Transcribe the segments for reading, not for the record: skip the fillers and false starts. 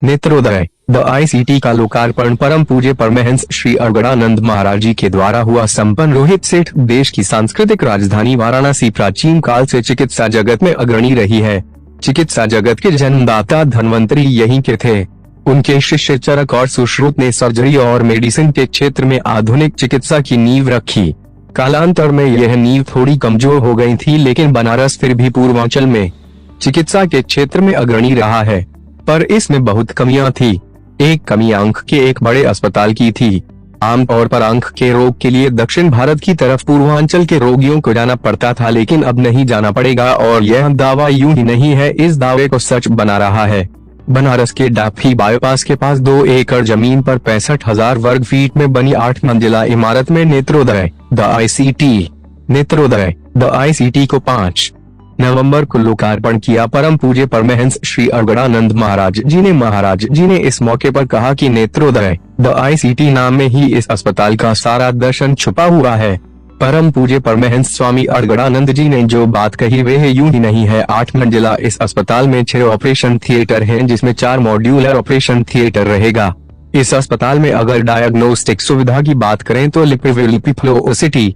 नेत्रोदय the ICT का लोकार्पण परम पूज्य परमहंस श्री अगड़ानंद महाराज जी के द्वारा हुआ संपन्न। रोहित सेठ देश की सांस्कृतिक राजधानी वाराणसी प्राचीन काल से चिकित्सा जगत में अग्रणी रही है। चिकित्सा जगत के जन्मदाता धन्वंतरी यहीं के थे। उनके शिष्य चरक और सुश्रुत ने सर्जरी और मेडिसिन के क्षेत्र में आधुनिक चिकित्सा की नींव रखी। कालांतर में यह नींव थोड़ी कमजोर हो गई थी, लेकिन बनारस फिर भी पूर्वांचल में चिकित्सा के क्षेत्र में अग्रणी रहा है, पर इसमें बहुत कमियां थी। एक कमी आंख के एक बड़े अस्पताल की थी। आमतौर पर आंख के रोग के लिए दक्षिण भारत की तरफ पूर्वांचल के रोगियों को जाना पड़ता था, लेकिन अब नहीं जाना पड़ेगा और यह दावा यूं ही नहीं है, इस दावे को सच बना रहा है। बनारस के डाफी बाईपास के पास 2 एकड़ जमीन पर 65,000 वर्ग फीट में बनी 8 मंजिला इमारत में नेत्रोदय द ICT को 5 नवंबर को लोकार्पण किया। परम पूज्य परमहंस श्री अगड़ानंद महाराज जी ने इस मौके पर कहा कि नेत्रोदय द ICT नाम में ही इस अस्पताल का सारा दर्शन छुपा हुआ है। परम पूज्य परमहंस स्वामी अगड़ानंद जी ने जो बात कही वे यूं ही नहीं है। 8 मंजिला इस अस्पताल में 6 ऑपरेशन थिएटर हैं, जिसमें 4 मॉड्यूलर ऑपरेशन थिएटर रहेगा। इस अस्पताल में अगर डायग्नोस्टिक सुविधा की बात करें तो लिपिफ्लोसिटी,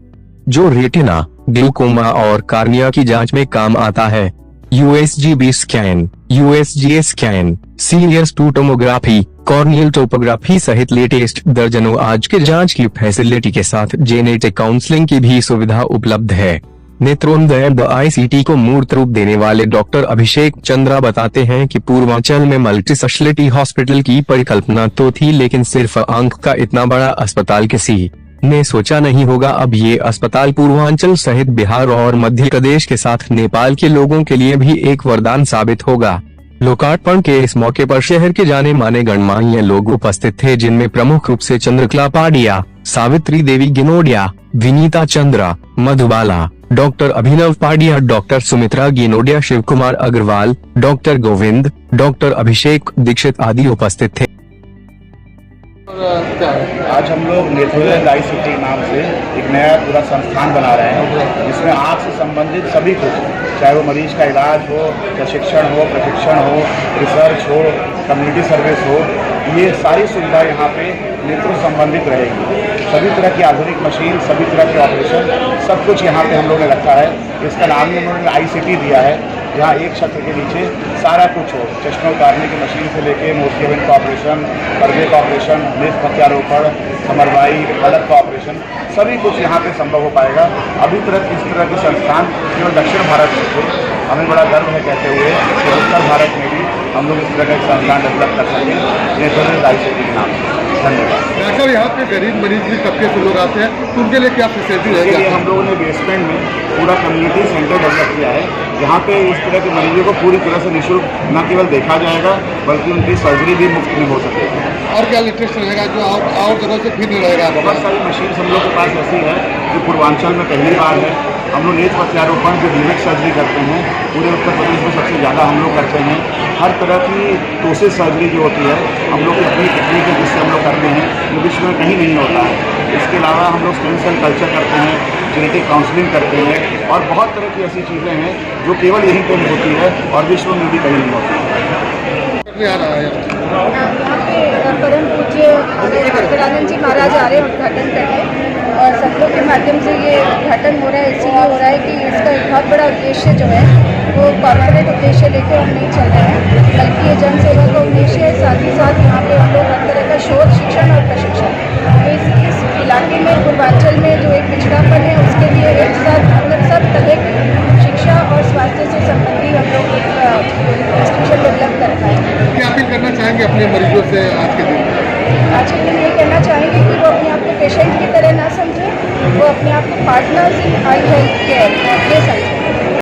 जो रेटिना, ग्लूकोमा और कार्निया की जांच में काम आता है, USGB scan, USGA scan, serious 2 tomography, corneal topography सहित लेटेस्ट दर्जनों आज के जांच की फैसिलिटी के साथ जेनेटिक काउंसलिंग की भी सुविधा उपलब्ध है। नेत्रोदय द ICT को मूर्त रूप देने वाले डॉक्टर अभिषेक चंद्रा बताते हैं कि पूर्वांचल में मल्टी स्पेशलिटी हॉस्पिटल की परिकल्पना तो थी, लेकिन सिर्फ आंख का इतना बड़ा अस्पताल किसी ने सोचा नहीं होगा। अब ये अस्पताल पूर्वांचल सहित बिहार और मध्य प्रदेश के साथ नेपाल के लोगों के लिए भी एक वरदान साबित होगा। लोकार्पण के इस मौके पर शहर के जाने माने गणमान्य लोग उपस्थित थे, जिनमें प्रमुख रूप से Chandrakala Padia, Savitri Devi Ginodia, Vinita Chandra, Madhubala, doctor Abhinav Padia, doctor Sumitra Ginodia, Shiv Kumar Agarwal, doctor Govind, doctor Abhishek Dikshit आदि उपस्थित थे। आज हम लोग नेत्रोदय ICT नाम से एक नया पूरा संस्थान बना रहे हैं, जिसमें आँख से संबंधित सभी कुछ, चाहे वो मरीज का इलाज हो, प्रशिक्षण हो, रिसर्च हो, कम्युनिटी सर्विस हो, ये सारी सुविधा यहाँ पे नेत्रों संबंधित रहेगी। सभी तरह की आधुनिक मशीन, सभी तरह के ऑपरेशन, सब कुछ यहाँ पे हम लोगों ने रखा है। इसका नाम ही उन्होंने ICT दिया है, जहाँ एक छत्र के नीचे सारा कुछ हो, चश्मा उतारने की मशीन से लेके मोतियाबिंद का ऑपरेशन, पर्दे का ऑपरेशन, नेत्र प्रत्यारोपण, कमरबाई, पलक का ऑपरेशन, सभी कुछ यहाँ पे संभव हो पाएगा। अभी तक इस तरह के संस्थान केवल दक्षिण भारत में थे। हमें बड़ा गर्व है कहते हुए कि उत्तर भारत में भी हम लोग इस तरह का एक संस्थान डेवलप कर सकें नेत्रोदय ICT के नाम से। धन्यवाद। डॉक्टर, यहाँ पे गरीब मरीज भी तबके से लोग आते हैं, तो उनके लिए क्या फैसिलिटी रहेगी? हम लोगों ने बेसमेंट में पूरा कम्युनिटी सेंटर डेवलप किया है, जहाँ पे इस तरह के मरीजों को पूरी तरह से निःशुल्क न केवल देखा जाएगा, बल्कि उनकी सर्जरी भी मुफ्त में हो सकेगी। और क्या लेटेस्ट रहेगा जो और जगह से फिर नहीं रहेगा? बहुत सारी मशीन हम लोग के पास ऐसी है जो पूर्वांचल में पहली बार है। हम लोग नेत्र प्रत्यारोपण जो ड्यूरेक्ट सर्जरी करते हैं, पूरे उत्तर प्रदेश में सबसे ज़्यादा हम लोग करते हैं। हर तरह की टोसिस सर्जरी जो होती है, हम लोग इतनी टेक्निक है जिससे हम लोग करते हैं, जो विश्व में कहीं नहीं होता है। इसके अलावा हम लोग स्टेम सेल कल्चर करते हैं, जेनेटिक काउंसलिंग करते हैं, और बहुत तरह की ऐसी चीज़ें हैं जो केवल यहीं पर होती है और विश्व में भी कहीं नहीं होती है। यहाँ पे परम पूज्य अगड़ानंद जी महाराज आ रहे हैं उद्घाटन करने, और सब लोग के माध्यम से ये उद्घाटन हो रहा है। इसीलिए हो रहा है कि इसका एक बहुत बड़ा उद्देश्य जो है वो कॉर्पोरेट उद्देश्य लेकर हम नहीं चल रहे हैं, बल्कि ये जनसेवा का उद्देश्य है। साथ ही साथ यहाँ पे हम लोग हर तरह का शोध, शिक्षण और प्रशिक्षण, तो इस इलाके में पूर्वांचल में जो एक पिछड़ापन है उसके लिए एक साथ मतलब सब तरह की शिक्षा और स्वास्थ्य से संबंधी हम लोग एक इंस्टीट्यूशन डेवलप कर पाएंगे। क्या अपील करना चाहेंगे अपने मरीजों से आज के दिन? आज के दिन ये कहना चाहेंगे कि वो अपने आप को पेशेंट की तरह ना समझें, वो अपने आप को partners in I health care ये समझें।